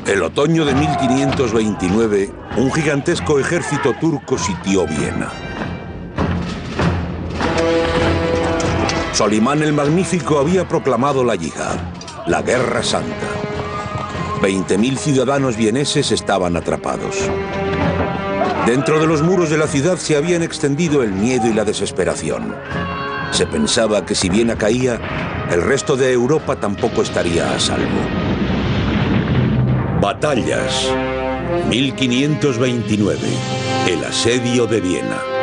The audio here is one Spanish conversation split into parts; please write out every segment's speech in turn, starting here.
El otoño de 1529, un gigantesco ejército turco sitió Viena. Solimán el Magnífico había proclamado la yihad, la Guerra Santa. 20.000 ciudadanos vieneses estaban atrapados. Dentro de los muros de la ciudad se habían extendido el miedo y la desesperación. Se pensaba que si Viena caía, el resto de Europa tampoco estaría a salvo. Batallas. 1529. El asedio de Viena.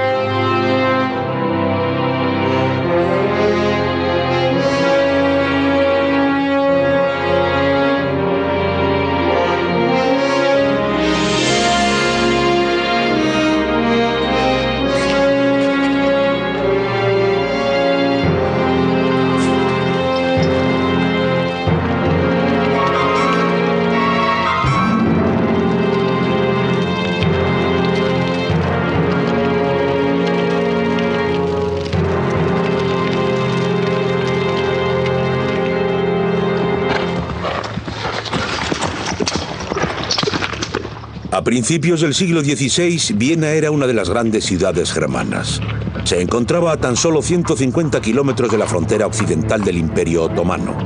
A principios del siglo XVI, Viena era una de las grandes ciudades germanas. Se encontraba a tan solo 150 kilómetros de la frontera occidental del Imperio Otomano.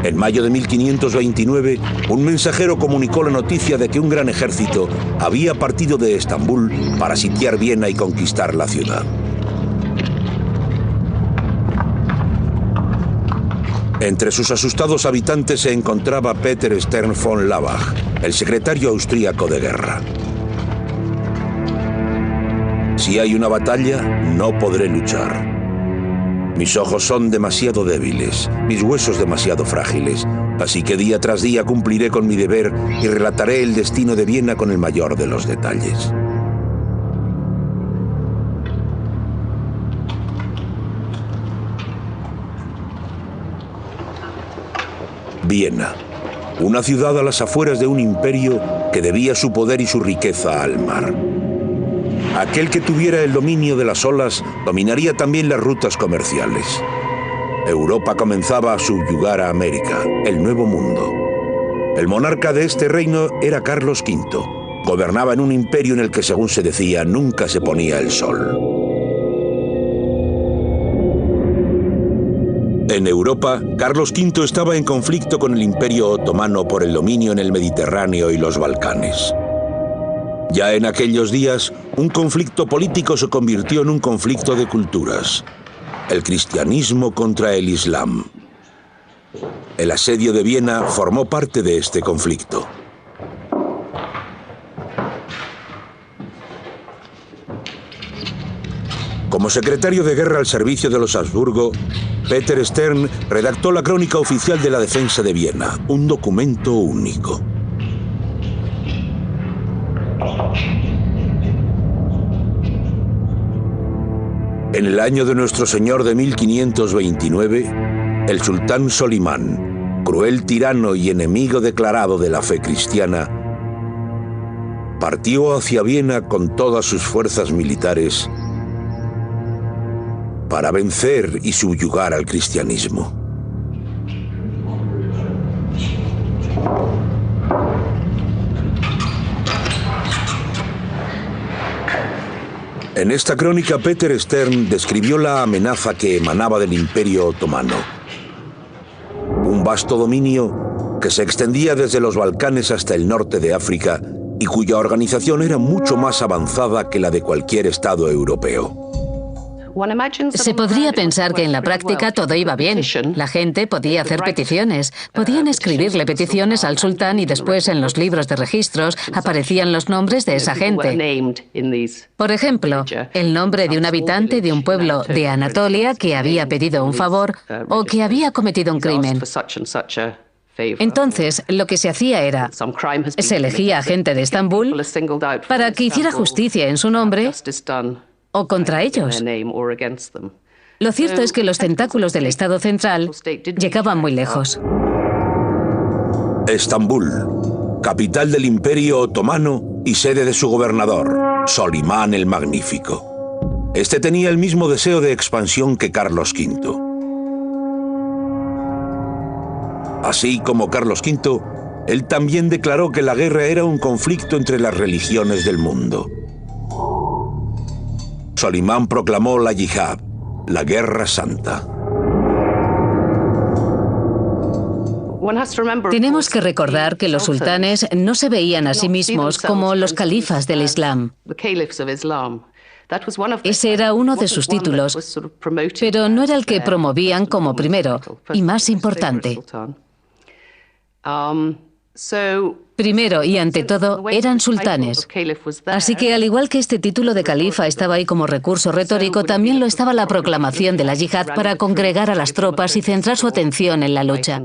En mayo de 1529, un mensajero comunicó la noticia de que un gran ejército había partido de Estambul para sitiar Viena y conquistar la ciudad. Entre sus asustados habitantes se encontraba Peter Stern von Labbach, el secretario austríaco de guerra. Si hay una batalla, no podré luchar. Mis ojos son demasiado débiles, mis huesos demasiado frágiles, así que día tras día cumpliré con mi deber y relataré el destino de Viena con el mayor de los detalles. Viena, una ciudad a las afueras de un imperio que debía su poder y su riqueza al mar. Aquel que tuviera el dominio de las olas dominaría también las rutas comerciales. Europa comenzaba a subyugar a América, el Nuevo Mundo. El monarca de este reino era Carlos V. Gobernaba en un imperio en el que, según se decía, nunca se ponía el sol. En Europa, Carlos V estaba en conflicto con el Imperio Otomano por el dominio en el Mediterráneo y los Balcanes. Ya en aquellos días, un conflicto político se convirtió en un conflicto de culturas. El cristianismo contra el islam. El asedio de Viena formó parte de este conflicto. Como secretario de guerra al servicio de los Habsburgo, Peter Stern redactó la crónica oficial de la defensa de Viena, un documento único. En el año de nuestro Señor de 1529, el sultán Solimán, cruel tirano y enemigo declarado de la fe cristiana, partió hacia Viena con todas sus fuerzas militares para vencer y subyugar al cristianismo. En esta crónica, Peter Stern describió la amenaza que emanaba del Imperio Otomano. Un vasto dominio que se extendía desde los Balcanes hasta el norte de África y cuya organización era mucho más avanzada que la de cualquier estado europeo. Se podría pensar que en la práctica todo iba bien. La gente podía hacer peticiones. Podían escribirle peticiones al sultán y después en los libros de registros aparecían los nombres de esa gente. Por ejemplo, el nombre de un habitante de un pueblo de Anatolia que había pedido un favor o que había cometido un crimen. Entonces, lo que se hacía era, se elegía a gente de Estambul para que hiciera justicia en su nombre o contra ellos. Lo cierto es que los tentáculos del Estado central llegaban muy lejos. Estambul, capital del Imperio Otomano y sede de su gobernador, Solimán el Magnífico. Este tenía el mismo deseo de expansión que Carlos V. Así como Carlos V, Él también declaró que la guerra era un conflicto entre las religiones del mundo. Solimán proclamó la yihad, la guerra santa. Tenemos que recordar que los sultanes no se veían a sí mismos como los califas del Islam. Ese era uno de sus títulos, pero no era el que promovían como primero y más importante. Primero y ante todo, eran sultanes. Así que al igual que este título de califa estaba ahí como recurso retórico, también lo estaba la proclamación de la yihad para congregar a las tropas y centrar su atención en la lucha.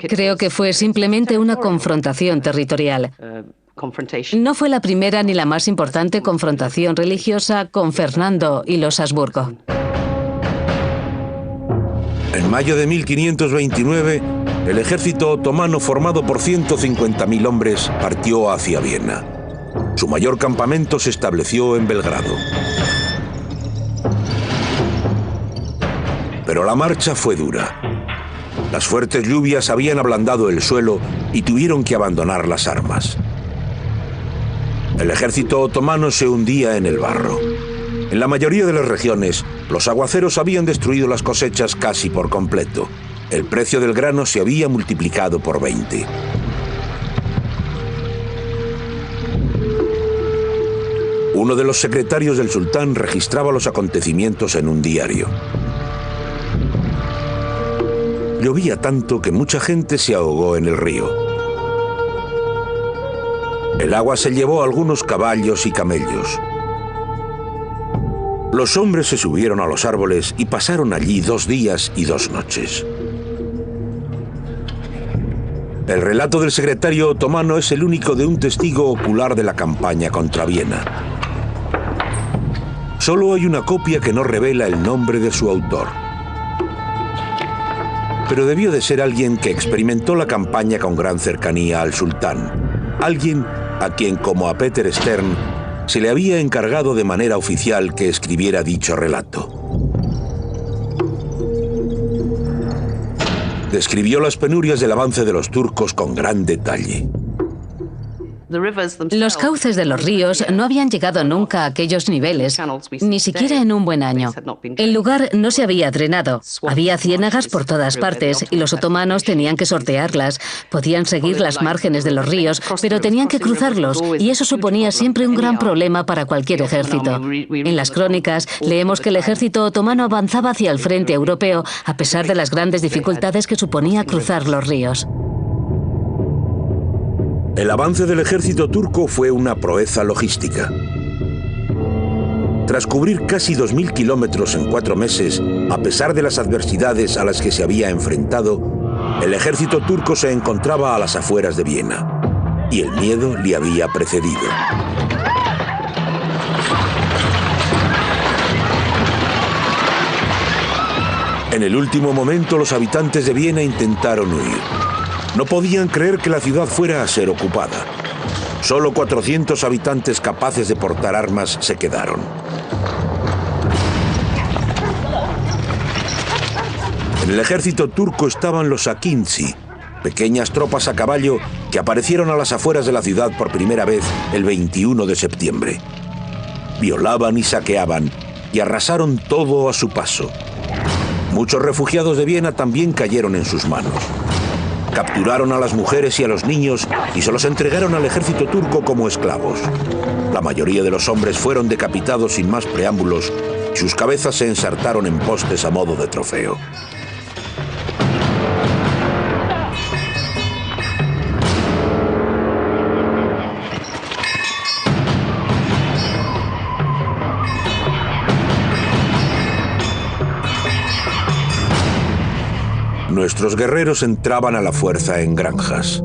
Creo que fue simplemente una confrontación territorial. No fue la primera ni la más importante confrontación religiosa con Fernando y los Habsburgo. En mayo de 1529, el ejército otomano formado por 150.000 hombres partió hacia Viena. Su mayor campamento se estableció en Belgrado. Pero la marcha fue dura. Las fuertes lluvias habían ablandado el suelo y tuvieron que abandonar las armas. El ejército otomano se hundía en el barro. En la mayoría de las regiones, los aguaceros habían destruido las cosechas casi por completo. El precio del grano se había multiplicado por 20. Uno de los secretarios del sultán registraba los acontecimientos en un diario. Llovía tanto que mucha gente se ahogó en el río. El agua se llevó a algunos caballos y camellos. Los hombres se subieron a los árboles y pasaron allí 2 días y 2 noches. El relato del secretario otomano es el único de un testigo ocular de la campaña contra Viena. Solo hay una copia que no revela el nombre de su autor. Pero debió de ser alguien que experimentó la campaña con gran cercanía al sultán. Alguien a quien, como a Peter Stern, se le había encargado de manera oficial que escribiera dicho relato. Describió las penurias del avance de los turcos con gran detalle. Los cauces de los ríos no habían llegado nunca a aquellos niveles, ni siquiera en un buen año. El lugar no se había drenado. Había ciénagas por todas partes y los otomanos tenían que sortearlas. Podían seguir las márgenes de los ríos, pero tenían que cruzarlos, y eso suponía siempre un gran problema para cualquier ejército. En las crónicas leemos que el ejército otomano avanzaba hacia el frente europeo a pesar de las grandes dificultades que suponía cruzar los ríos. El avance del ejército turco fue una proeza logística. Tras cubrir casi 2.000 kilómetros en 4 meses, a pesar de las adversidades a las que se había enfrentado, el ejército turco se encontraba a las afueras de Viena, y el miedo le había precedido. En el último momento, los habitantes de Viena intentaron huir. No podían creer que la ciudad fuera a ser ocupada. Solo 400 habitantes capaces de portar armas se quedaron. En el ejército turco estaban los Akinci, pequeñas tropas a caballo que aparecieron a las afueras de la ciudad por primera vez el 21 de septiembre. Violaban y saqueaban y arrasaron todo a su paso. Muchos refugiados de Viena también cayeron en sus manos. Capturaron a las mujeres y a los niños y se los entregaron al ejército turco como esclavos. La mayoría de los hombres fueron decapitados sin más preámbulos y sus cabezas se ensartaron en postes a modo de trofeo. Nuestros guerreros entraban a la fuerza en granjas.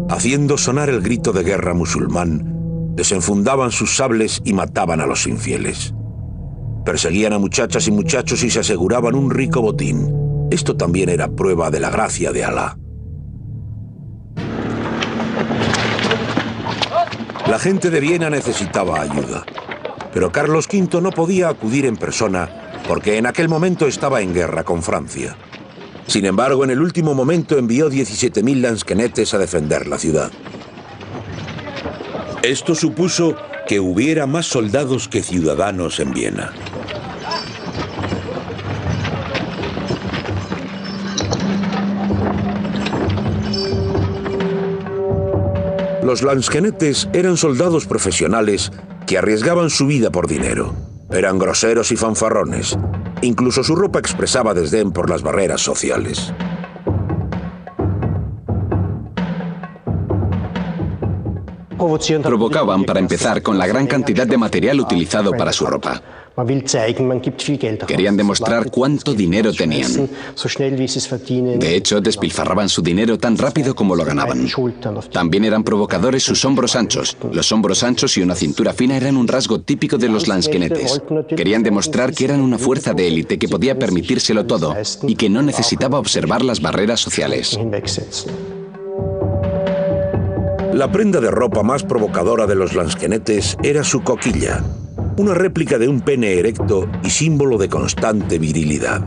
Haciendo sonar el grito de guerra musulmán, desenfundaban sus sables y mataban a los infieles. Perseguían a muchachas y muchachos y se aseguraban un rico botín. Esto también era prueba de la gracia de Alá. La gente de Viena necesitaba ayuda, pero Carlos V no podía acudir en persona porque en aquel momento estaba en guerra con Francia. Sin embargo, en el último momento envió 17.000 lansquenetes a defender la ciudad. Esto supuso que hubiera más soldados que ciudadanos en Viena. Los lansquenetes eran soldados profesionales que arriesgaban su vida por dinero. Eran groseros y fanfarrones. Incluso su ropa expresaba desdén por las barreras sociales. Provocaban, para empezar, con la gran cantidad de material utilizado para su ropa. Querían demostrar cuánto dinero tenían. De hecho, despilfarraban su dinero tan rápido como lo ganaban. También eran provocadores sus hombros anchos. Los hombros anchos y una cintura fina eran un rasgo típico de los lansquenetes. Querían demostrar que eran una fuerza de élite que podía permitírselo todo y que no necesitaba observar las barreras sociales. La prenda de ropa más provocadora de los lansquenetes era su coquilla, una réplica de un pene erecto y símbolo de constante virilidad.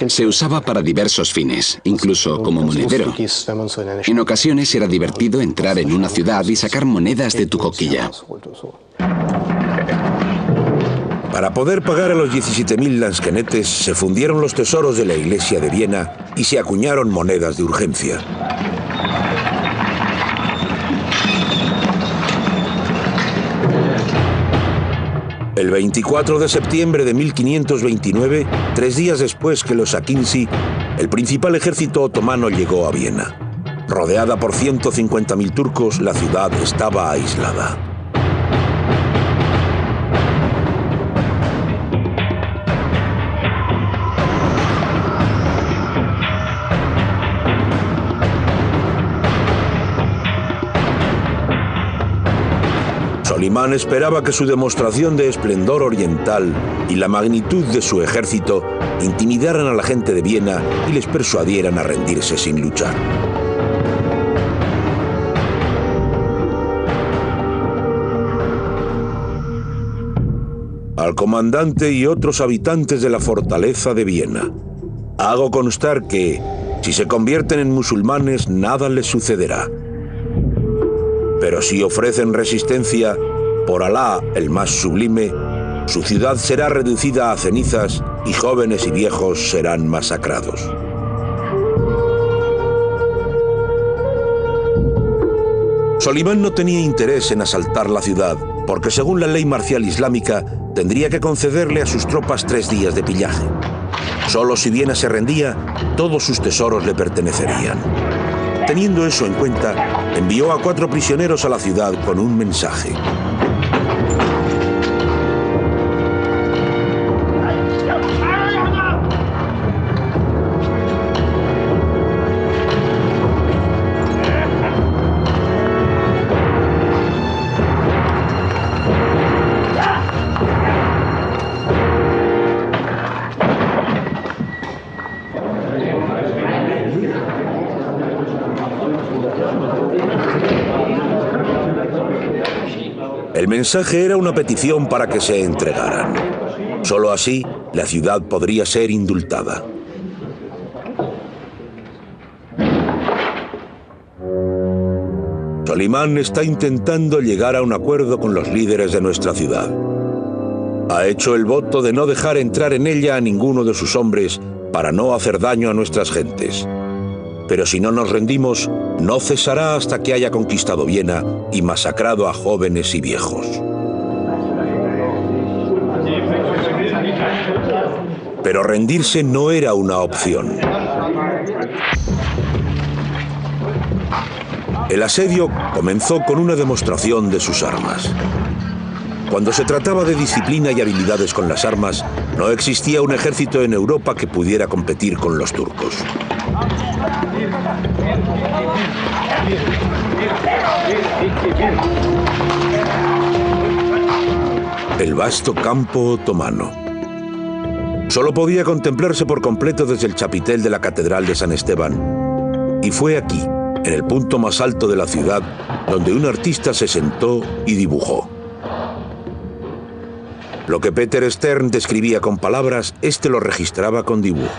Se usaba para diversos fines, incluso como monedero. En ocasiones era divertido entrar en una ciudad y sacar monedas de tu coquilla. Para poder pagar a los 17.000 lansquenetes, se fundieron los tesoros de la iglesia de Viena y se acuñaron monedas de urgencia. El 24 de septiembre de 1529, 3 días después que los Akinci, el principal ejército otomano llegó a Viena. Rodeada por 150.000 turcos, la ciudad estaba aislada. Solimán esperaba que su demostración de esplendor oriental y la magnitud de su ejército intimidaran a la gente de Viena y les persuadieran a rendirse sin luchar. Al comandante y otros habitantes de la fortaleza de Viena, hago constar que, si se convierten en musulmanes, nada les sucederá. Pero si ofrecen resistencia, por Alá, el más sublime, su ciudad será reducida a cenizas y jóvenes y viejos serán masacrados. Solimán no tenía interés en asaltar la ciudad, porque según la ley marcial islámica, tendría que concederle a sus tropas 3 días de pillaje. Solo si Viena se rendía, todos sus tesoros le pertenecerían. Teniendo eso en cuenta, envió a 4 prisioneros a la ciudad con un mensaje. El mensaje era una petición para que se entregaran. Solo así, la ciudad podría ser indultada. Solimán está intentando llegar a un acuerdo con los líderes de nuestra ciudad. Ha hecho el voto de no dejar entrar en ella a ninguno de sus hombres para no hacer daño a nuestras gentes. Pero si no nos rendimos, no cesará hasta que haya conquistado Viena y masacrado a jóvenes y viejos. Pero rendirse no era una opción. El asedio comenzó con una demostración de sus armas. Cuando se trataba de disciplina y habilidades con las armas, no existía un ejército en Europa que pudiera competir con los turcos. El vasto campo otomano solo podía contemplarse por completo desde el chapitel de la Catedral de San Esteban. Y fue aquí, en el punto más alto de la ciudad, donde un artista se sentó y dibujó. Lo que Peter Stern describía con palabras, este lo registraba con dibujos.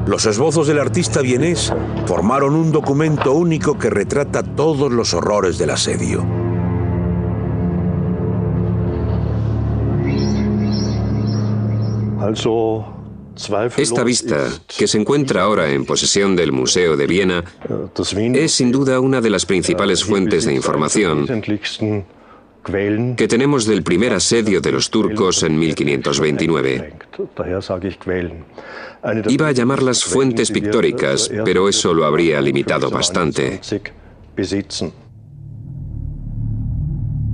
Los esbozos del artista vienés formaron un documento único que retrata todos los horrores del asedio. Esta vista, que se encuentra ahora en posesión del Museo de Viena, es sin duda una de las principales fuentes de información que tenemos del primer asedio de los turcos en 1529. Iba a llamarlas fuentes pictóricas, pero eso lo habría limitado bastante.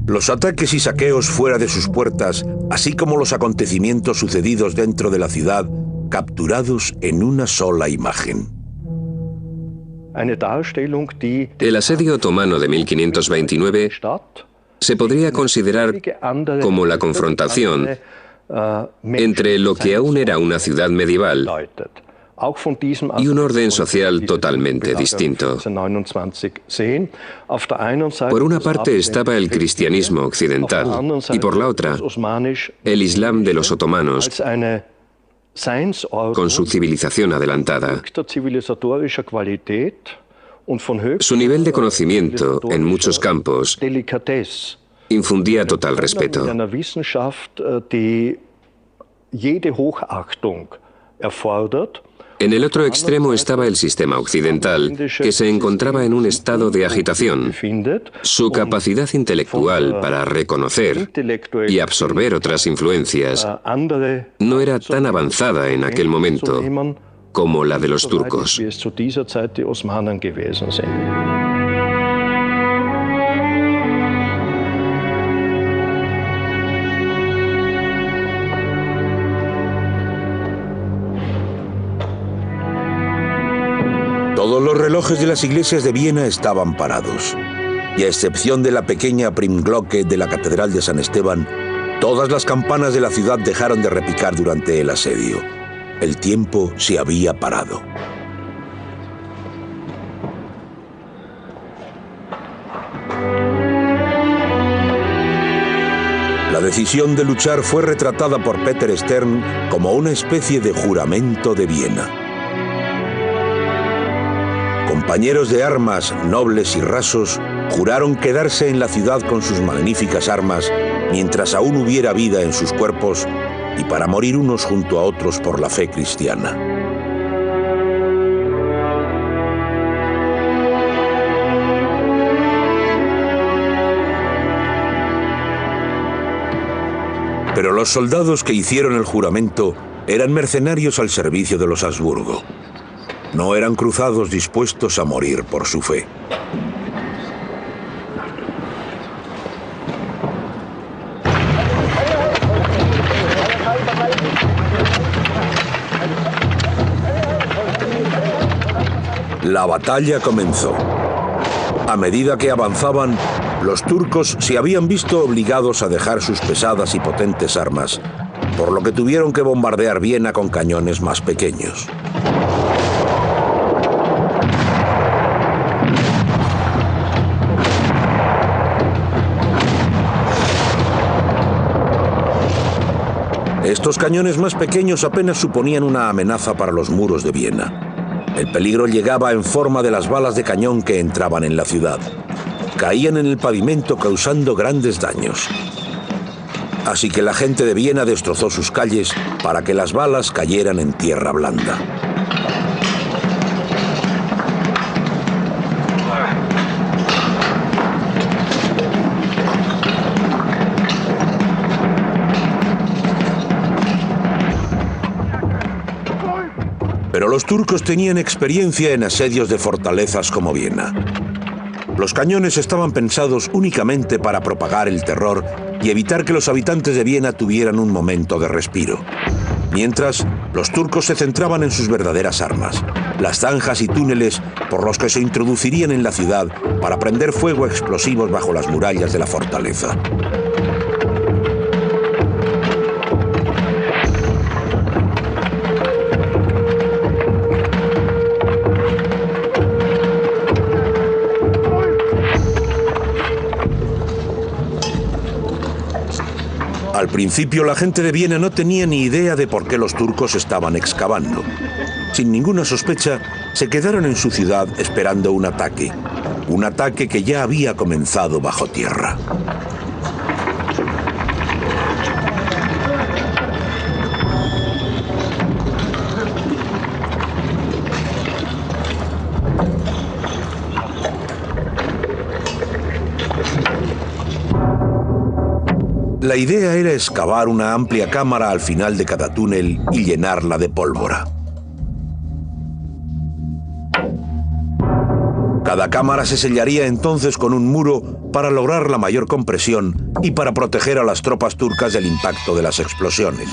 Los ataques y saqueos fuera de sus puertas, así como los acontecimientos sucedidos dentro de la ciudad, capturados en una sola imagen. El asedio otomano de 1529 se podría considerar como la confrontación entre lo que aún era una ciudad medieval y un orden social totalmente distinto. Por una parte estaba el cristianismo occidental y por la otra el Islam de los otomanos, con su civilización adelantada. Su nivel de conocimiento en muchos campos infundía total respeto. En el otro extremo estaba el sistema occidental, que se encontraba en un estado de agitación. Su capacidad intelectual para reconocer y absorber otras influencias no era tan avanzada en aquel momento como la de los turcos. Todos los relojes de las iglesias de Viena estaban parados, y a excepción de la pequeña Primglocke de la Catedral de San Esteban, todas las campanas de la ciudad dejaron de repicar durante el asedio. El tiempo se había parado. La decisión de luchar fue retratada por Peter Stern como una especie de juramento de Viena. Compañeros de armas, nobles y rasos, juraron quedarse en la ciudad con sus magníficas armas mientras aún hubiera vida en sus cuerpos y para morir unos junto a otros por la fe cristiana. Pero los soldados que hicieron el juramento eran mercenarios al servicio de los Habsburgo. No eran cruzados dispuestos a morir por su fe. La batalla comenzó. A medida que avanzaban, los turcos se habían visto obligados a dejar sus pesadas y potentes armas, por lo que tuvieron que bombardear Viena con cañones más pequeños. Estos cañones más pequeños apenas suponían una amenaza para los muros de Viena. El peligro llegaba en forma de las balas de cañón que entraban en la ciudad. Caían en el pavimento causando grandes daños. Así que la gente de Viena destrozó sus calles para que las balas cayeran en tierra blanda. Pero los turcos tenían experiencia en asedios de fortalezas como Viena. Los cañones estaban pensados únicamente para propagar el terror y evitar que los habitantes de Viena tuvieran un momento de respiro. Mientras, los turcos se centraban en sus verdaderas armas, las zanjas y túneles por los que se introducirían en la ciudad para prender fuego a explosivos bajo las murallas de la fortaleza. principio la gente de Viena no tenía ni idea de por qué los turcos estaban excavando. Sin ninguna sospecha, se quedaron en su ciudad esperando un ataque que ya había comenzado bajo tierra. La idea era excavar una amplia cámara al final de cada túnel y llenarla de pólvora. Cada cámara se sellaría entonces con un muro para lograr la mayor compresión y para proteger a las tropas turcas del impacto de las explosiones.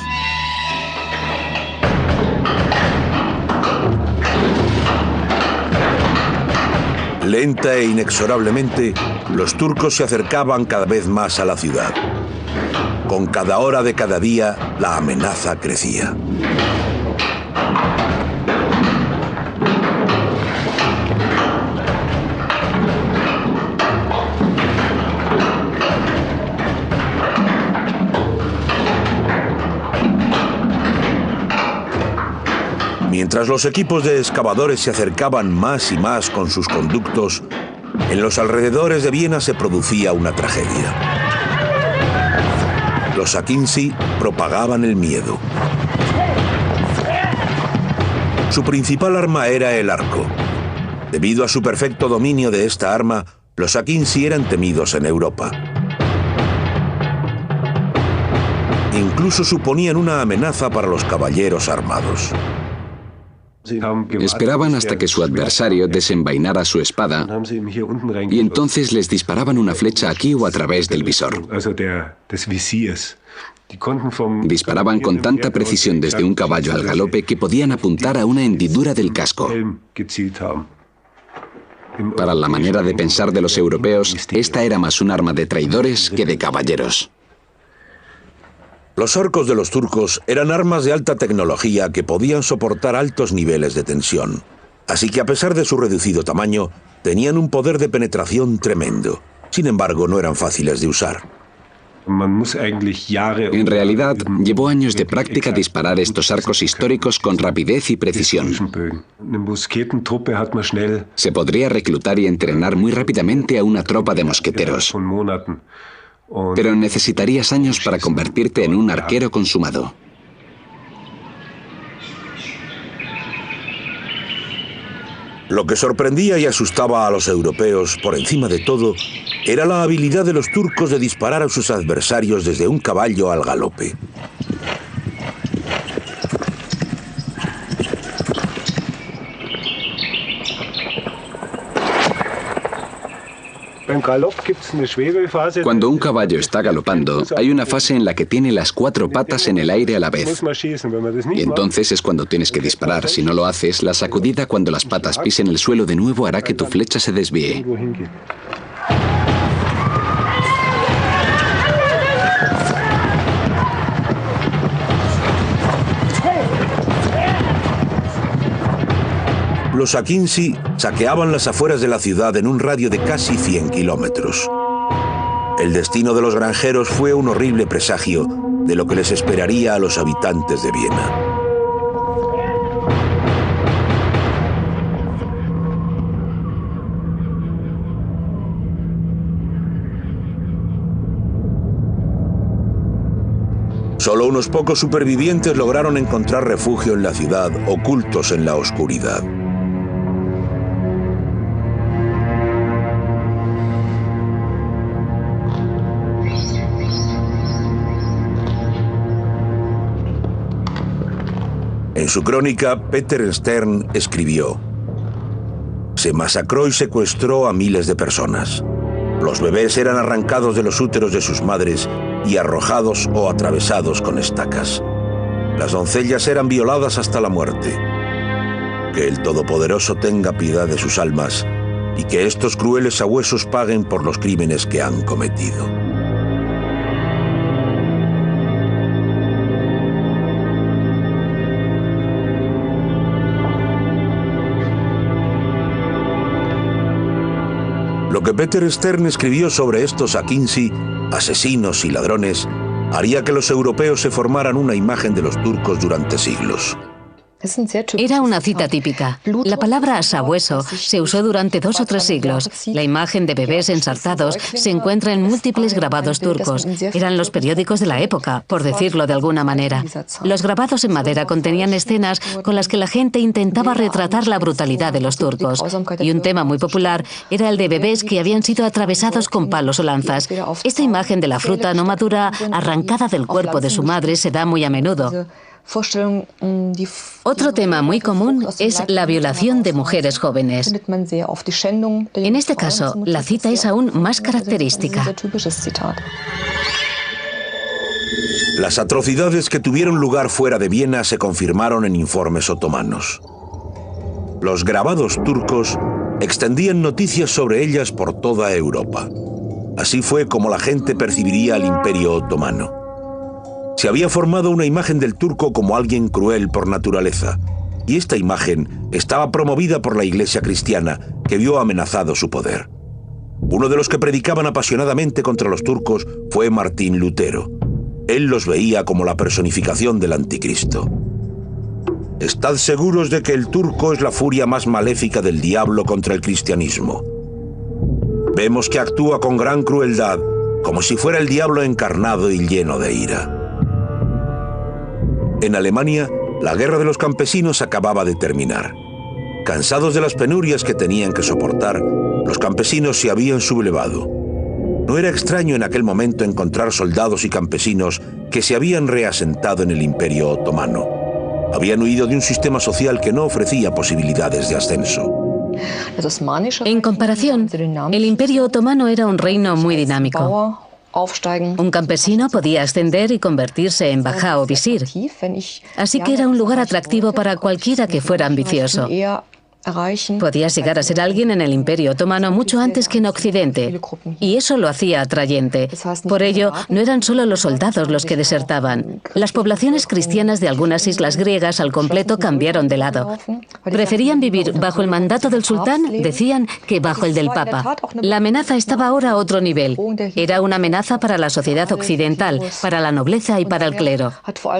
Lenta e inexorablemente, los turcos se acercaban cada vez más a la ciudad. Con cada hora de cada día, la amenaza crecía. Mientras los equipos de excavadores se acercaban más y más con sus conductos, en los alrededores de Viena se producía una tragedia. Los Akinci propagaban el miedo. Su principal arma era el arco. Debido a su perfecto dominio de esta arma, los Akinci eran temidos en Europa. Incluso suponían una amenaza para los caballeros armados. Esperaban hasta que su adversario desenvainara su espada y entonces les disparaban una flecha aquí o a través del visor. Disparaban con tanta precisión desde un caballo al galope que podían apuntar a una hendidura del casco. Para la manera de pensar de los europeos, esta era más un arma de traidores que de caballeros. Los arcos de los turcos eran armas de alta tecnología que podían soportar altos niveles de tensión. Así que a pesar de su reducido tamaño, tenían un poder de penetración tremendo. Sin embargo, no eran fáciles de usar. En realidad, llevó años de práctica disparar estos arcos históricos con rapidez y precisión. Se podría reclutar y entrenar muy rápidamente a una tropa de mosqueteros. Pero necesitarías años para convertirte en un arquero consumado. Lo que sorprendía y asustaba a los europeos, por encima de todo, era la habilidad de los turcos de disparar a sus adversarios desde un caballo al galope. Cuando un caballo está galopando, hay una fase en la que tiene las 4 patas en el aire a la vez. Y entonces es cuando tienes que disparar. Si no lo haces, la sacudida cuando las patas pisen el suelo de nuevo hará que tu flecha se desvíe. Los Akinci saqueaban las afueras de la ciudad en un radio de casi 100 kilómetros. El destino de los granjeros fue un horrible presagio de lo que les esperaría a los habitantes de Viena. Solo unos pocos supervivientes lograron encontrar refugio en la ciudad, ocultos en la oscuridad. En su crónica, Peter Stern escribió: se masacró y secuestró a miles de personas. Los bebés eran arrancados de los úteros de sus madres y arrojados o atravesados con estacas. Las doncellas eran violadas hasta la muerte. Que el Todopoderoso tenga piedad de sus almas y que estos crueles sabuesos paguen por los crímenes que han cometido. Lo que Peter Stern escribió sobre estos Akinci, asesinos y ladrones, haría que los europeos se formaran una imagen de los turcos durante siglos. Era una cita típica. La palabra sabueso se usó durante 2 o 3 siglos. La imagen de bebés ensartados se encuentra en múltiples grabados turcos. Eran los periódicos de la época, por decirlo de alguna manera. Los grabados en madera contenían escenas con las que la gente intentaba retratar la brutalidad de los turcos. Y un tema muy popular era el de bebés que habían sido atravesados con palos o lanzas. Esta imagen de la fruta no madura, arrancada del cuerpo de su madre, se da muy a menudo. Otro tema muy común es la violación de mujeres jóvenes. En este caso, la cita es aún más característica. Las atrocidades que tuvieron lugar fuera de Viena se confirmaron en informes otomanos. Los grabados turcos extendían noticias sobre ellas por toda Europa. Así fue como la gente percibiría al Imperio Otomano. Se había formado una imagen del turco como alguien cruel por naturaleza, y esta imagen estaba promovida por la Iglesia cristiana, que vio amenazado su poder. Uno de los que predicaban apasionadamente contra los turcos fue Martín Lutero. Él los veía como la personificación del anticristo. Estad seguros de que el turco es la furia más maléfica del diablo contra el cristianismo. Vemos que actúa con gran crueldad, como si fuera el diablo encarnado y lleno de ira. En Alemania, la guerra de los campesinos acababa de terminar. Cansados de las penurias que tenían que soportar, los campesinos se habían sublevado. No era extraño en aquel momento encontrar soldados y campesinos que se habían reasentado en el Imperio Otomano. Habían huido de un sistema social que no ofrecía posibilidades de ascenso. En comparación, el Imperio Otomano era un reino muy dinámico. Un campesino podía ascender y convertirse en bajá o visir. Así que era un lugar atractivo para cualquiera que fuera ambicioso. Podías llegar a ser alguien en el Imperio Otomano mucho antes que en Occidente, y eso lo hacía atrayente. Por ello, no eran solo los soldados los que desertaban. Las poblaciones cristianas de algunas islas griegas al completo cambiaron de lado. Preferían vivir bajo el mandato del sultán, decían, que bajo el del papa. La amenaza estaba ahora a otro nivel. Era una amenaza para la sociedad occidental, para la nobleza y para el clero.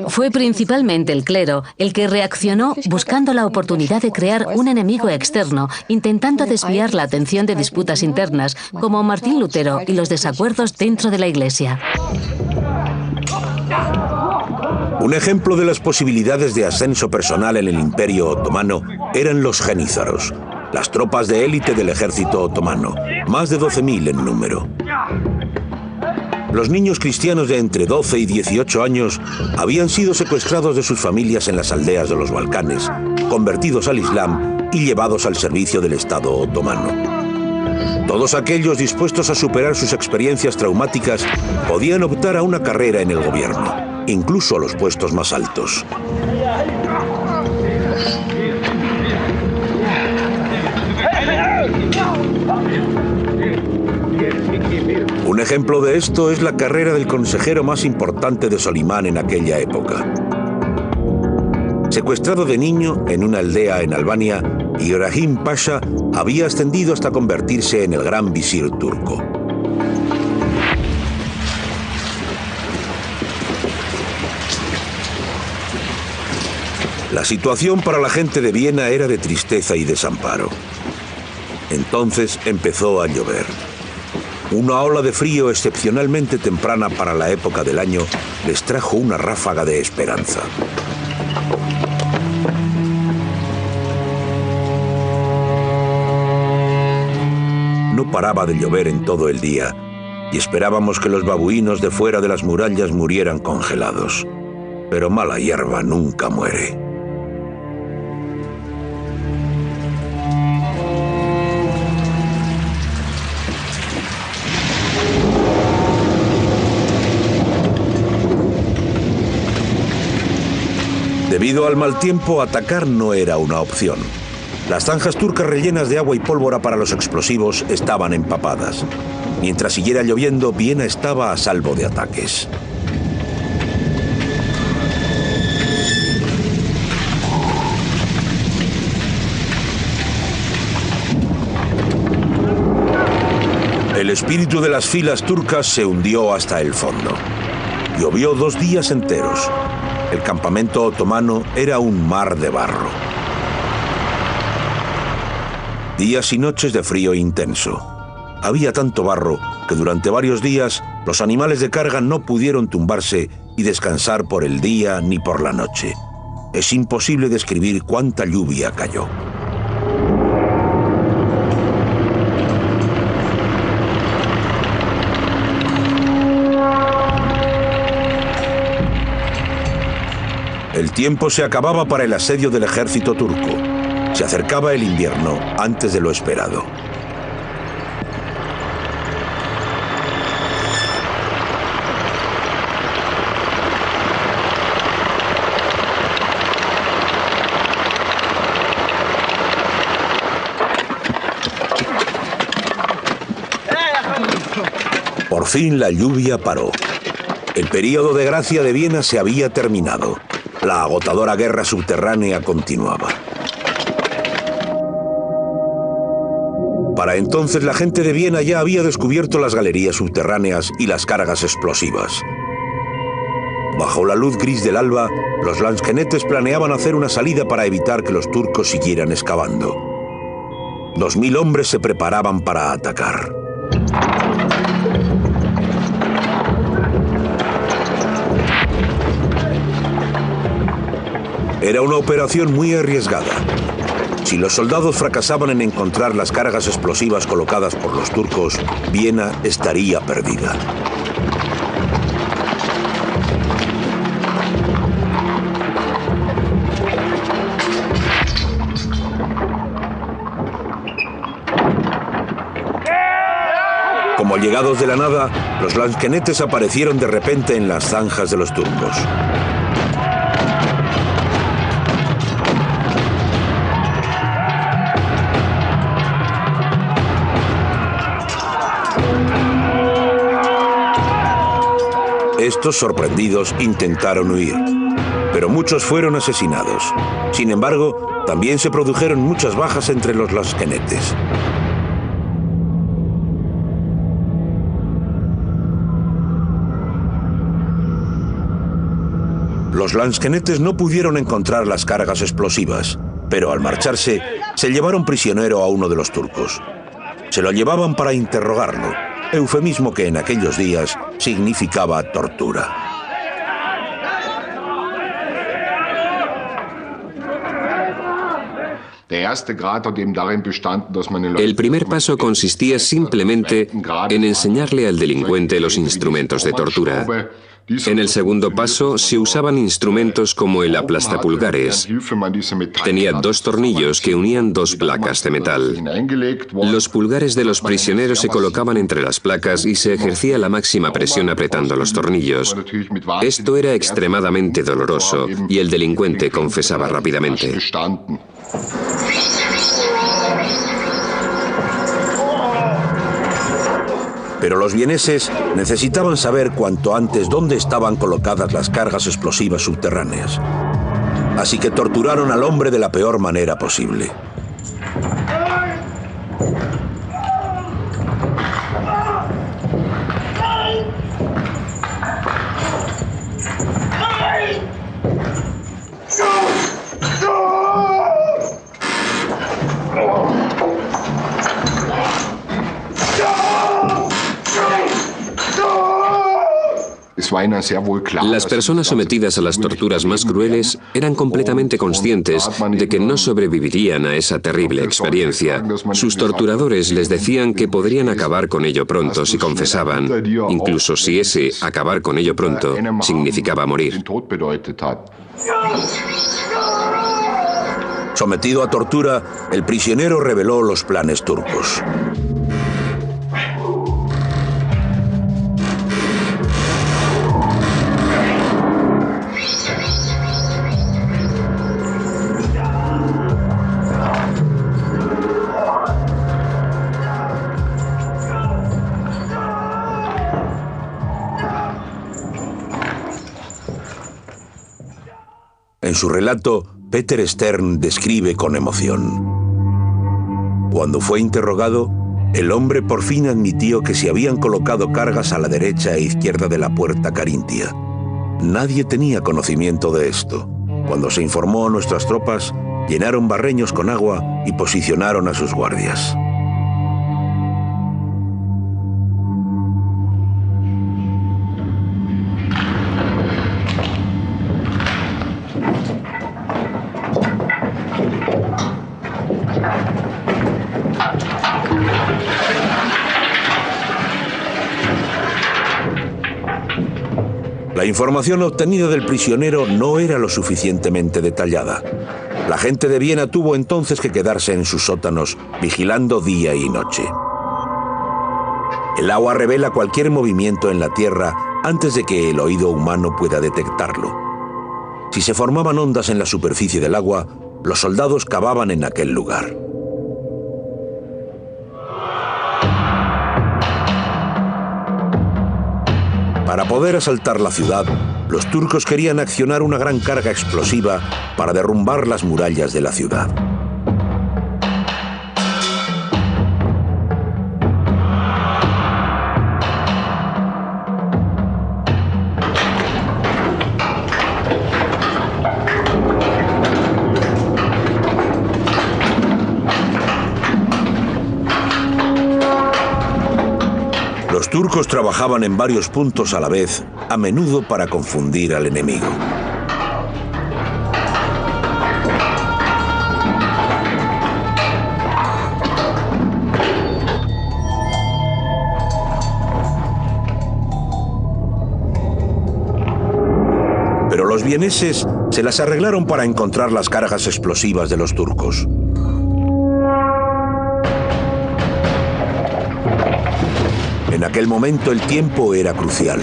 Fue principalmente el clero el que reaccionó buscando la oportunidad de crear un enemigo externo, intentando desviar la atención de disputas internas, como Martín Lutero y los desacuerdos dentro de la Iglesia. Un ejemplo de las posibilidades de ascenso personal en el Imperio Otomano eran los jenízaros, las tropas de élite del ejército otomano, más de 12.000 en número. Los niños cristianos de entre 12 y 18 años habían sido secuestrados de sus familias en las aldeas de los Balcanes, convertidos al Islam y llevados al servicio del Estado otomano. Todos aquellos dispuestos a superar sus experiencias traumáticas podían optar a una carrera en el gobierno, incluso a los puestos más altos. Un ejemplo de esto es la carrera del consejero más importante de Solimán en aquella época. Secuestrado de niño en una aldea en Albania, Ibrahim Pasha había ascendido hasta convertirse en el gran visir turco. La situación para la gente de Viena era de tristeza y desamparo. Entonces empezó a llover. Una ola de frío excepcionalmente temprana para la época del año les trajo una ráfaga de esperanza. No paraba de llover en todo el día y esperábamos que los babuinos de fuera de las murallas murieran congelados. Pero mala hierba nunca muere. Debido al mal tiempo, atacar no era una opción. Las zanjas turcas rellenas de agua y pólvora para los explosivos estaban empapadas. Mientras siguiera lloviendo, Viena estaba a salvo de ataques. El espíritu de las filas turcas se hundió hasta el fondo. Llovió 2 días enteros. El campamento otomano era un mar de barro. Días y noches de frío intenso. Había tanto barro que durante varios días los animales de carga no pudieron tumbarse y descansar por el día ni por la noche. Es imposible describir cuánta lluvia cayó. El tiempo se acababa para el asedio del ejército turco. Se acercaba el invierno antes de lo esperado. Por fin la lluvia paró. El período de gracia de Viena se había terminado. La agotadora guerra subterránea continuaba. Para entonces la gente de Viena ya había descubierto las galerías subterráneas y las cargas explosivas. Bajo la luz gris del alba, los lansquenetes planeaban hacer una salida para evitar que los turcos siguieran excavando. 2000 hombres se preparaban para atacar. Era una operación muy arriesgada. Si los soldados fracasaban en encontrar las cargas explosivas colocadas por los turcos, Viena estaría perdida. Como llegados de la nada, los lansquenetes aparecieron de repente en las zanjas de los turcos. Estos, sorprendidos, intentaron huir, pero muchos fueron asesinados. Sin embargo, también se produjeron muchas bajas entre los lansquenetes. Los lansquenetes no pudieron encontrar las cargas explosivas, pero al marcharse, se llevaron prisionero a uno de los turcos. Se lo llevaban para interrogarlo, eufemismo que en aquellos días significaba tortura. El primer paso consistía simplemente en enseñarle al delincuente los instrumentos de tortura. En el segundo paso se usaban instrumentos como el aplastapulgares. Tenía 2 tornillos que unían 2 placas de metal. Los pulgares de los prisioneros se colocaban entre las placas y se ejercía la máxima presión apretando los tornillos. Esto era extremadamente doloroso y el delincuente confesaba rápidamente. Pero los vieneses necesitaban saber cuanto antes dónde estaban colocadas las cargas explosivas subterráneas. Así que torturaron al hombre de la peor manera posible. Las personas sometidas a las torturas más crueles eran completamente conscientes de que no sobrevivirían a esa terrible experiencia. Sus torturadores les decían que podrían acabar con ello pronto si confesaban, incluso si ese acabar con ello pronto significaba morir. Sometido a tortura, el prisionero reveló los planes turcos. En su relato, Peter Stern describe con emoción. Cuando fue interrogado, el hombre por fin admitió que se habían colocado cargas a la derecha e izquierda de la puerta carintia. Nadie tenía conocimiento de esto. Cuando se informó, nuestras tropas llenaron barreños con agua y posicionaron a sus guardias. La información obtenida del prisionero no era lo suficientemente detallada. La gente de Viena tuvo entonces que quedarse en sus sótanos, vigilando día y noche. El agua revela cualquier movimiento en la tierra antes de que el oído humano pueda detectarlo. Si se formaban ondas en la superficie del agua, los soldados cavaban en aquel lugar. Para poder asaltar la ciudad, los turcos querían accionar una gran carga explosiva para derrumbar las murallas de la ciudad. Los turcos trabajaban en varios puntos a la vez, a menudo para confundir al enemigo. Pero los vieneses se las arreglaron para encontrar las cargas explosivas de los turcos. En aquel momento el tiempo era crucial.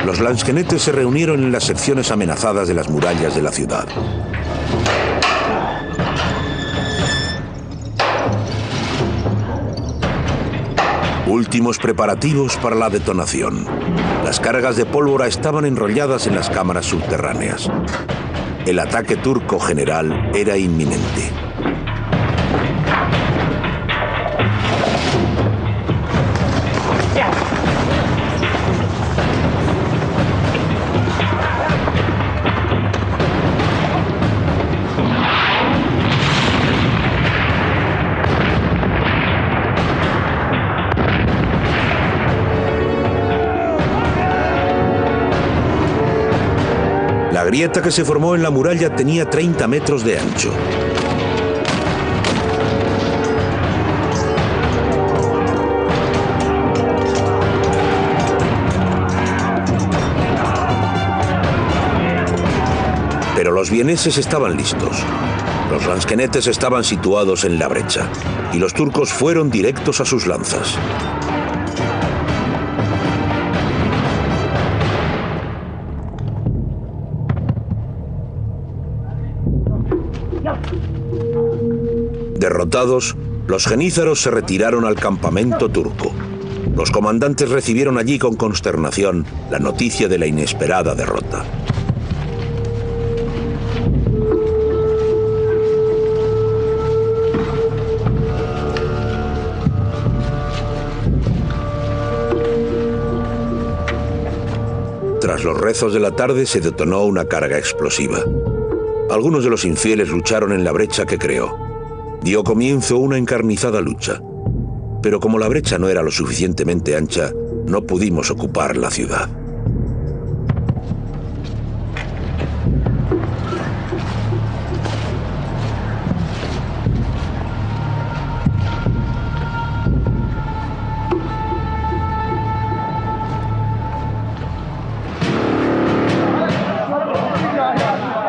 Los lansquenetes se reunieron en las secciones amenazadas de las murallas de la ciudad. Últimos preparativos para la detonación. Las cargas de pólvora estaban enrolladas en las cámaras subterráneas. El ataque turco general era inminente. La grieta que se formó en la muralla tenía 30 metros de ancho. Pero los vieneses estaban listos. Los lansquenetes estaban situados en la brecha, y los turcos fueron directos a sus lanzas. Derrotados, los genízaros se retiraron al campamento turco. Los comandantes recibieron allí con consternación la noticia de la inesperada derrota. Tras los rezos de la tarde se detonó una carga explosiva. Algunos de los infieles lucharon en la brecha que creó. Dio comienzo una encarnizada lucha, pero como la brecha no era lo suficientemente ancha, no pudimos ocupar la ciudad.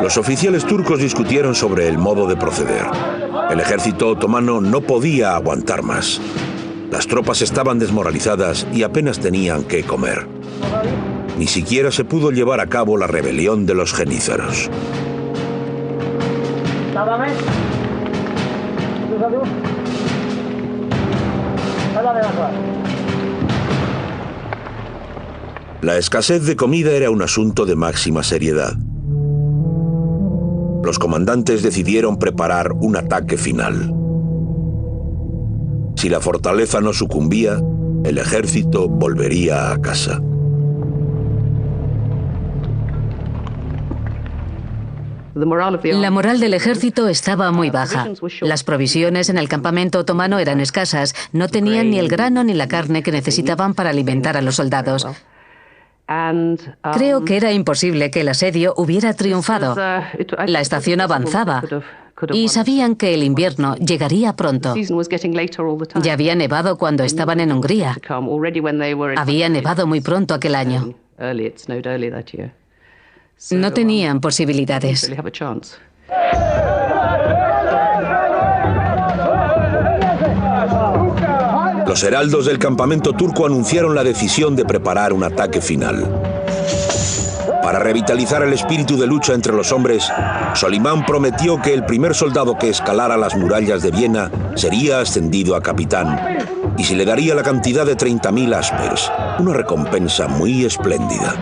Los oficiales turcos discutieron sobre el modo de proceder. El ejército otomano no podía aguantar más. Las tropas estaban desmoralizadas y apenas tenían qué comer. Ni siquiera se pudo llevar a cabo la rebelión de los genízaros. La escasez de comida era un asunto de máxima seriedad. Los comandantes decidieron preparar un ataque final. Si la fortaleza no sucumbía, el ejército volvería a casa. La moral del ejército estaba muy baja. Las provisiones en el campamento otomano eran escasas. No tenían ni el grano ni la carne que necesitaban para alimentar a los soldados. Creo que era imposible que el asedio hubiera triunfado. La estación avanzaba y sabían que el invierno llegaría pronto. Ya había nevado cuando estaban en Hungría. Había nevado muy pronto aquel año. No tenían posibilidades. Los heraldos del campamento turco anunciaron la decisión de preparar un ataque final. Para revitalizar el espíritu de lucha entre los hombres, Solimán prometió que el primer soldado que escalara las murallas de Viena sería ascendido a capitán y se le daría la cantidad de 30.000 aspers, una recompensa muy espléndida.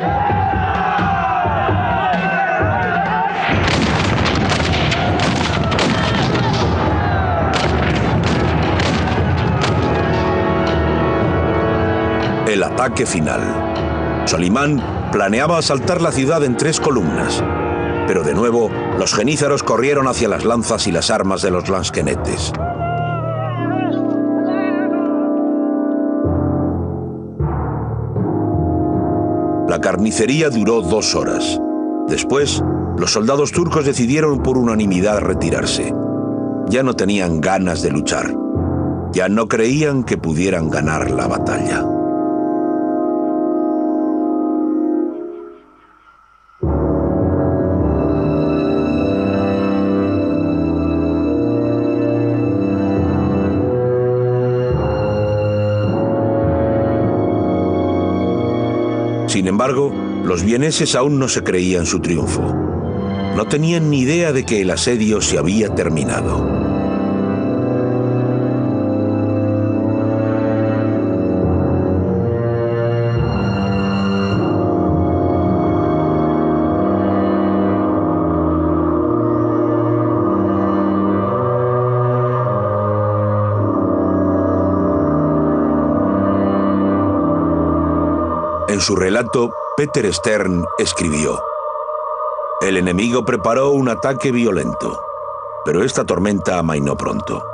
El ataque final. Solimán planeaba asaltar la ciudad en 3 columnas, pero de nuevo los genízaros corrieron hacia las lanzas y las armas de los lansquenetes. La carnicería duró 2 horas. Después, los soldados turcos decidieron por unanimidad retirarse. Ya no tenían ganas de luchar. Ya no creían que pudieran ganar la batalla. Sin embargo, los vieneses aún no se creían su triunfo. No tenían ni idea de que el asedio se había terminado. En su relato, Peter Stern escribió: el enemigo preparó un ataque violento, pero esta tormenta amainó pronto.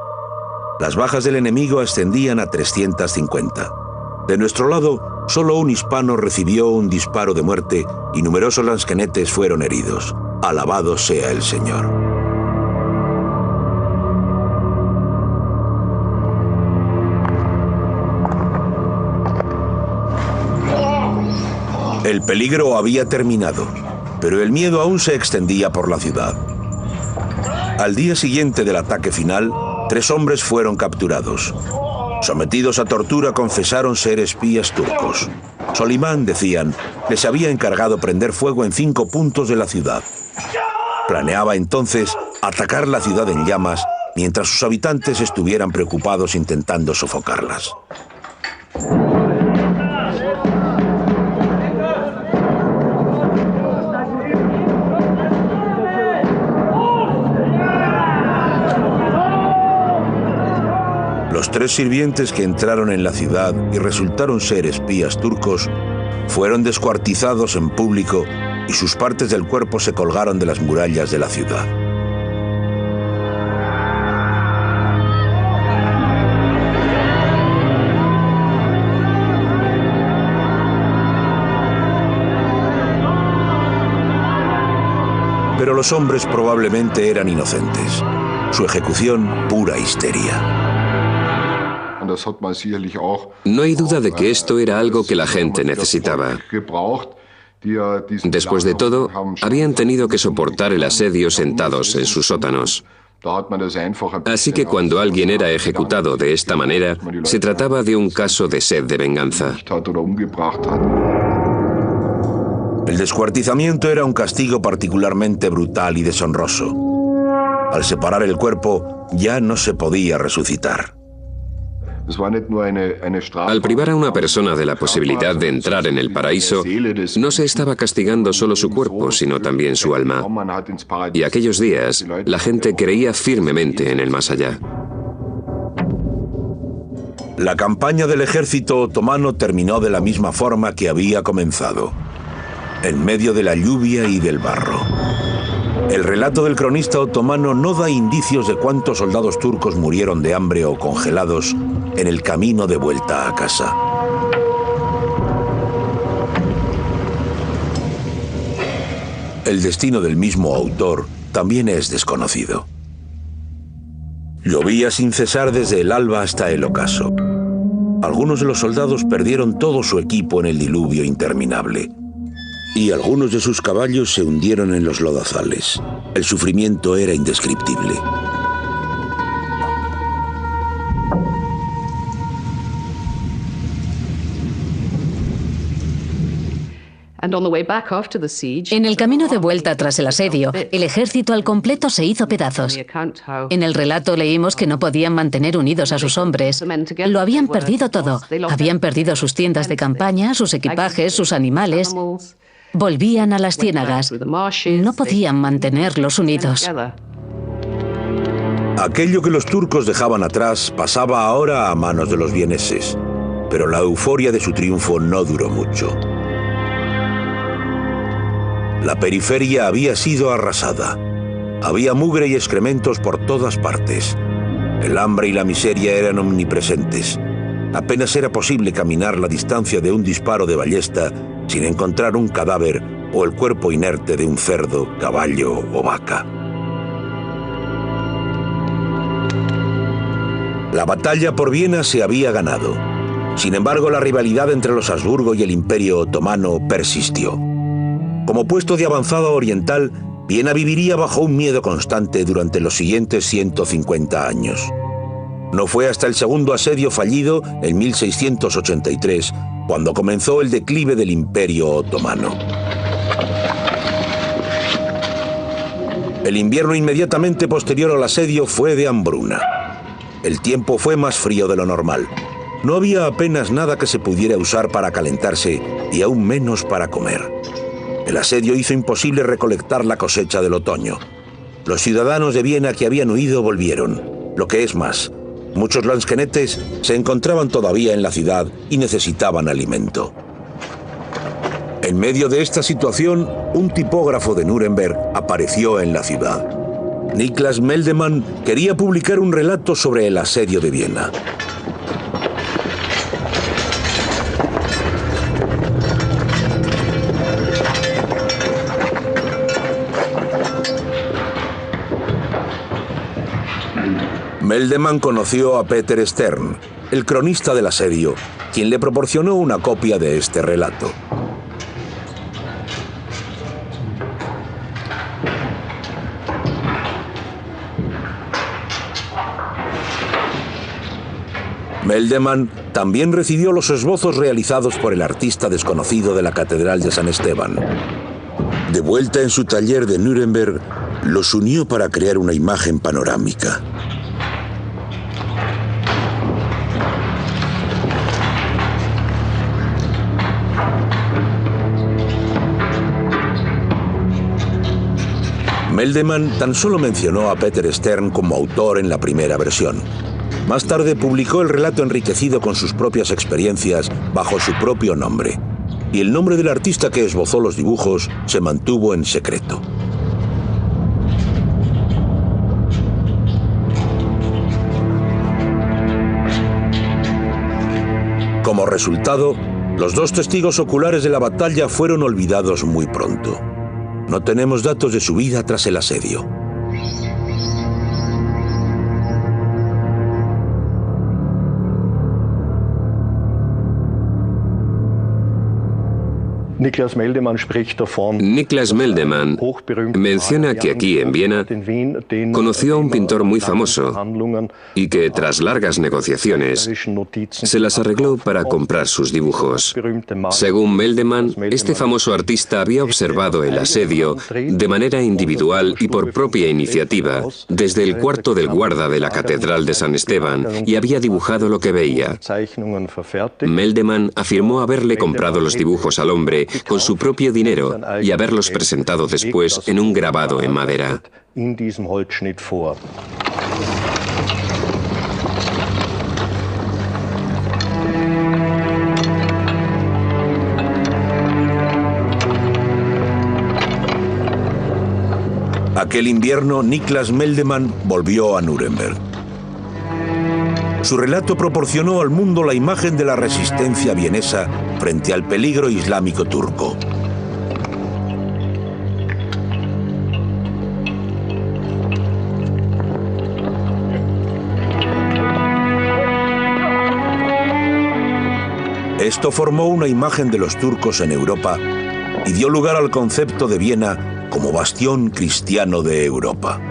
Las bajas del enemigo ascendían a 350. De nuestro lado, solo un hispano recibió un disparo de muerte y numerosos lansquenetes fueron heridos. Alabado sea el Señor. El peligro había terminado, pero el miedo aún se extendía por la ciudad. Al día siguiente del ataque final, 3 hombres fueron capturados. Sometidos a tortura, confesaron ser espías turcos. Solimán, decían, les había encargado prender fuego en 5 puntos de la ciudad. Planeaba entonces atacar la ciudad en llamas mientras sus habitantes estuvieran preocupados intentando sofocarlas. Los 3 sirvientes que entraron en la ciudad y resultaron ser espías turcos fueron descuartizados en público y sus partes del cuerpo se colgaron de las murallas de la ciudad. Pero los hombres probablemente eran inocentes. Su ejecución, pura histeria. No hay duda de que esto era algo que la gente necesitaba. Después de todo, habían tenido que soportar el asedio sentados en sus sótanos. Así que cuando alguien era ejecutado de esta manera, se trataba de un caso de sed de venganza. El descuartizamiento era un castigo particularmente brutal y deshonroso. Al separar el cuerpo, ya no se podía resucitar. Al privar a una persona de la posibilidad de entrar en el paraíso, no se estaba castigando solo su cuerpo, sino también su alma. Y aquellos días, la gente creía firmemente en el más allá. La campaña del ejército otomano terminó de la misma forma que había comenzado, en medio de la lluvia y del barro. El relato del cronista otomano no da indicios de cuántos soldados turcos murieron de hambre o congelados en el camino de vuelta a casa. El destino del mismo autor también es desconocido. Llovía sin cesar desde el alba hasta el ocaso. Algunos de los soldados perdieron todo su equipo en el diluvio interminable. Y algunos de sus caballos se hundieron en los lodazales. El sufrimiento era indescriptible. En el camino de vuelta tras el asedio, el ejército al completo se hizo pedazos. En el relato leímos que no podían mantener unidos a sus hombres. Lo habían perdido todo. Habían perdido sus tiendas de campaña, sus equipajes, sus animales. Volvían a las ciénagas. No podían mantenerlos unidos. Aquello que los turcos dejaban atrás pasaba ahora a manos de los vieneses, pero la euforia de su triunfo no duró mucho. La periferia había sido arrasada. Había mugre y excrementos por todas partes. El hambre y la miseria eran omnipresentes. Apenas era posible caminar la distancia de un disparo de ballesta sin encontrar un cadáver o el cuerpo inerte de un cerdo, caballo o vaca. La batalla por Viena se había ganado. Sin embargo, la rivalidad entre los Habsburgo y el Imperio Otomano persistió. Como puesto de avanzada oriental, Viena viviría bajo un miedo constante durante los siguientes 150 años. No fue hasta el segundo asedio fallido, en 1683, cuando comenzó el declive del Imperio Otomano. El invierno inmediatamente posterior al asedio fue de hambruna. El tiempo fue más frío de lo normal. No había apenas nada que se pudiera usar para calentarse y aún menos para comer. El asedio hizo imposible recolectar la cosecha del otoño. Los ciudadanos de Viena que habían huido volvieron. Lo que es más, muchos lansquenetes se encontraban todavía en la ciudad y necesitaban alimento. En medio de esta situación, un tipógrafo de Nuremberg apareció en la ciudad. Niklas Meldemann quería publicar un relato sobre el asedio de Viena. Meldemann conoció a Peter Stern, el cronista del asedio, quien le proporcionó una copia de este relato. Meldemann también recibió los esbozos realizados por el artista desconocido de la Catedral de San Esteban. De vuelta en su taller de Nuremberg, los unió para crear una imagen panorámica. Meldemann tan solo mencionó a Peter Stern como autor en la primera versión. Más tarde publicó el relato enriquecido con sus propias experiencias bajo su propio nombre. Y el nombre del artista que esbozó los dibujos se mantuvo en secreto. Como resultado, los dos testigos oculares de la batalla fueron olvidados muy pronto. No tenemos datos de su vida tras el asedio. Niklas Meldemann menciona que aquí en Viena conoció a un pintor muy famoso y que tras largas negociaciones se las arregló para comprar sus dibujos. Según Meldemann, este famoso artista había observado el asedio de manera individual y por propia iniciativa desde el cuarto del guarda de la Catedral de San Esteban y había dibujado lo que veía. Meldemann afirmó haberle comprado los dibujos al hombre con su propio dinero y haberlos presentado después en un grabado en madera. Aquel invierno, Niklas Meldemann volvió a Nuremberg. Su relato proporcionó al mundo la imagen de la resistencia vienesa frente al peligro islámico turco. Esto formó una imagen de los turcos en Europa y dio lugar al concepto de Viena como bastión cristiano de Europa.